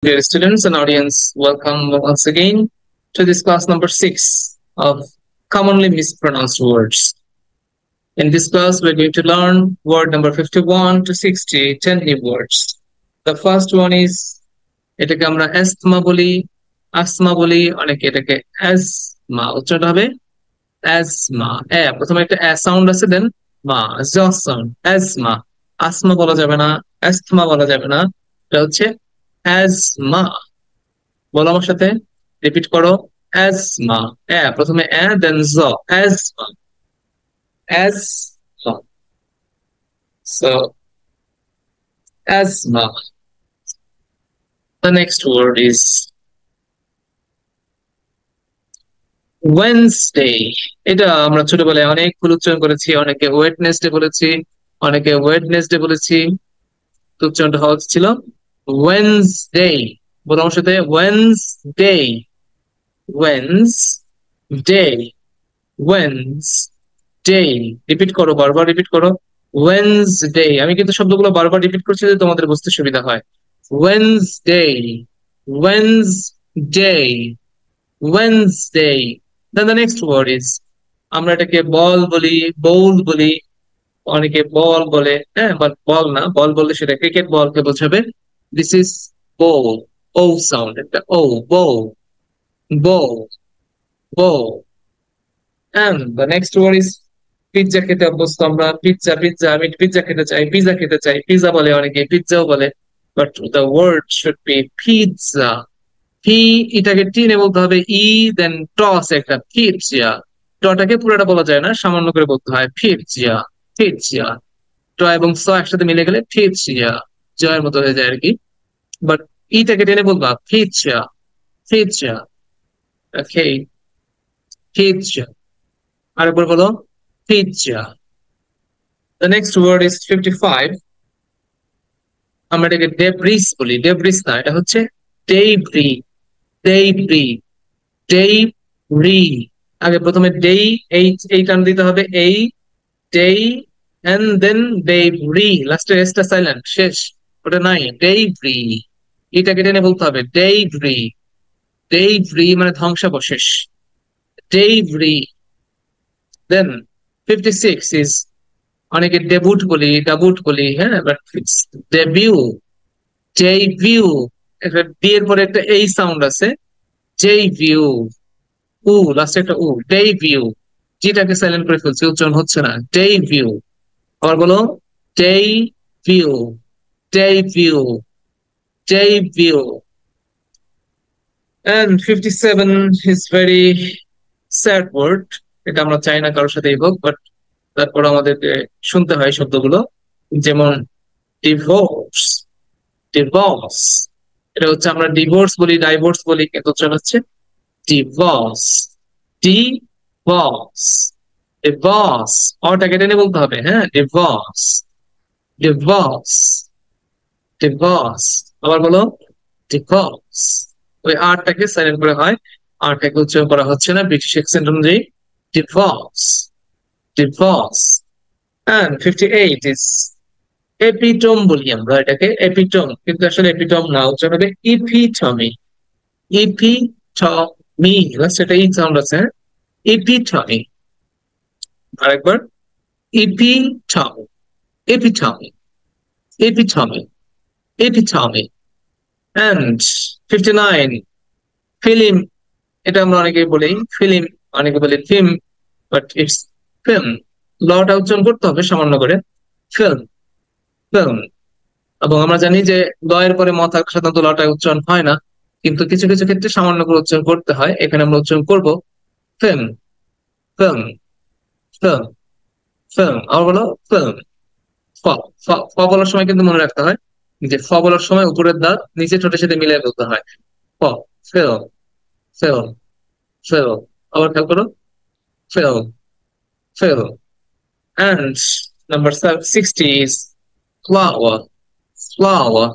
Dear students and audience, welcome once again to this class number 6 of commonly mispronounced words. In this class, we're going to learn word number 51 to 60, 10 new words. The first one is এটাকে আমরা asthma বলি, asthma বলি, অনেকে এটাকে asthma উচ্চারণ হবে asthma. প্রথমে একটা a sound আছে, দেন মা জ sound, asthma. asthma বলা যাবে না, asthma বলা যাবে না, এটা হচ্ছে asthma. বলো আমার সাথে, রিপিট করো, asthma. প্রথমে দেন জ, asthma, asthma. So asthma. The next word is Wednesday. এটা আমরা ছোটবেলায় অনেক ভুল উচ্চারণ করেছি, অনেকে ওয়েডনেসডে বলেছি, অনেকে ওয়েডনেসডে বলেছি। তো উচ্চারণটা হওয়া ছিল ওয়েনসডে। বলো আমার সাথে, ওয়েনসডে, ওয়েনসডে, ওয়েনসডে। রিপিট করো, বারবার রিপিট করো, ওয়েনসডে। আমি কিন্তু শব্দগুলো বারবার রিপিট করছি যে তোমাদের বুঝতে সুবিধা হয়। Wednesday, Wednesday, Wednesday. Then the next word is, আমরা এটাকে বল বলি, বোল বলি, অনেকে বল বলে, বাট বল না, বল বললে সেটা ক্রিকেট বলকে বোঝাবে। This is ball, O sound, একটা O, ball, ball, ball. And the next word is pizza খেতে অভ্যস্ত আমরা, পিৎজা, পিৎজা, আমি পিৎজা খেতে চাই, পিৎজা খেতে চাই, পিৎজা বলে অনেকে, পিৎজাও বলে, but the word should be pizza. P, এটাকে টিনে বলতে হবে, ই দেন টস একটা, পিৎজা। টটাকে পুরোটা বলা যায় না, সামান্য করে বলতে হয়, পিৎজা, পিৎজা। ট এবং স একসাথে মিলে গেলে পিৎজা, জয়ের মতো হয়ে যায় আর কি। বাট ইটাকে টেনে বলবা পিৎজা, পিৎজা। ওকে, পিৎজা। আরেকবার বলো, pizza. The next word is 55. আমরা এটাকে ডেব্রিস বলি, ডেব্রিস না, এটা হচ্ছে ডেব্রি, ডেব্রি, ডেব্রি। আগে প্রথমে ডেই, এই টান দিতে হবে, এই ডেই, and then ডেব্রি, লাস্টে এসটা সাইলেন্ট, শেষ, ওটা নাই, ডেব্রি। এটাকে টেনে বলতে হবে ডেব্রি, ডেব্রি মানে ধ্বংসাবশেষ, ডেব্রি। দেন 56 is, অনেকে ডেবুট বলি, ডাবুট বলি, বাট ইটস ডেবিউ, ডেবিউ। একটা ডি এর পরে একটা এই সাউন্ড আছে, ডেবিউ, উ লাস্টে একটা উ, ডেবিউ। জিটাকে সাইলেন্ট করে ফেলছি, উচ্চারণ হচ্ছে না, ডেবিউ। আবার বলো, debut, debut, debut. And 57 is very sad word. এটা আমরা চাই না কারোর সাথেই হোক, বাট তারপর আমাদেরকে শুনতে হয় শব্দগুলো, যেমন ডিভোর্স, ডিভোর্স। এটা হচ্ছে আমরা ডিভোর্স বলি, ডাইভোর্স বলি, কিন্তু উচ্চারণ হচ্ছে ডিভোর্স, ডিভোর্স, ডিভোর্স। অটাকে টেনে বলতে হবে, ডিভোর্স, ডিভোর্স, ডিভোর্স। আবার বলো, ডিভোর্স। ওই আরটাকে সাইলেন্ট করে হয়, আরটাকে উচ্চারণ করা হচ্ছে না ব্রিটিশ অ্যাকসেন্ট অনুযায়ী, divorce, divorce. And 58 is epitome বলি আমরা এটাকে, এপিটম, কিন্তু আসলে এপিটম না, উচ্চারণ হবে ইপিটমি, ইপিটমি, সেটা ই সাউন্ড আছে, ইপিটমি। আরেকবার, ইপিটমি, এপিটমি, এপিটমি, এপিটমি। And 59 ফিল্ম, এটা আমরা অনেকে বলি ফিল্ম, অনেকে বলি ফিল্ম, বাট ইটস ফিল্ম। লটা উচ্চারণ করতে হবে সামান্য করে, ফিল্ম, ফিল্ম। এবং আমরা জানি যে ল এর পরে ম থাকা সাধারণত লটা উচ্চারণ হয় না, কিন্তু কিছু কিছু ক্ষেত্রে সামান্য করে উচ্চারণ করতে হয়, এখানে আমরা উচ্চারণ করব ফিল্ম, ফিল্ম, ফিল্ম, ফিল্ম। আবার বলো, ফিল্ম। ফ, ফ বলার সময় কিন্তু মনে রাখতে হয় যে ফ বলার সময় উপরের দাঁত নিচে ঠোঁটের সাথে মিলিয়ে বলতে হয়, ফ, ফিল্ম, ফিল্ম, ফিল্ম। আবার খেয়াল করো, film, film. And number 60 is flower, flower,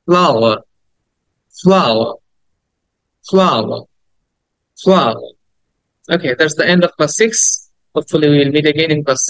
flower, flower, flower, flower. Okay, that's the end of class 6. Hopefully we will meet again in class 7.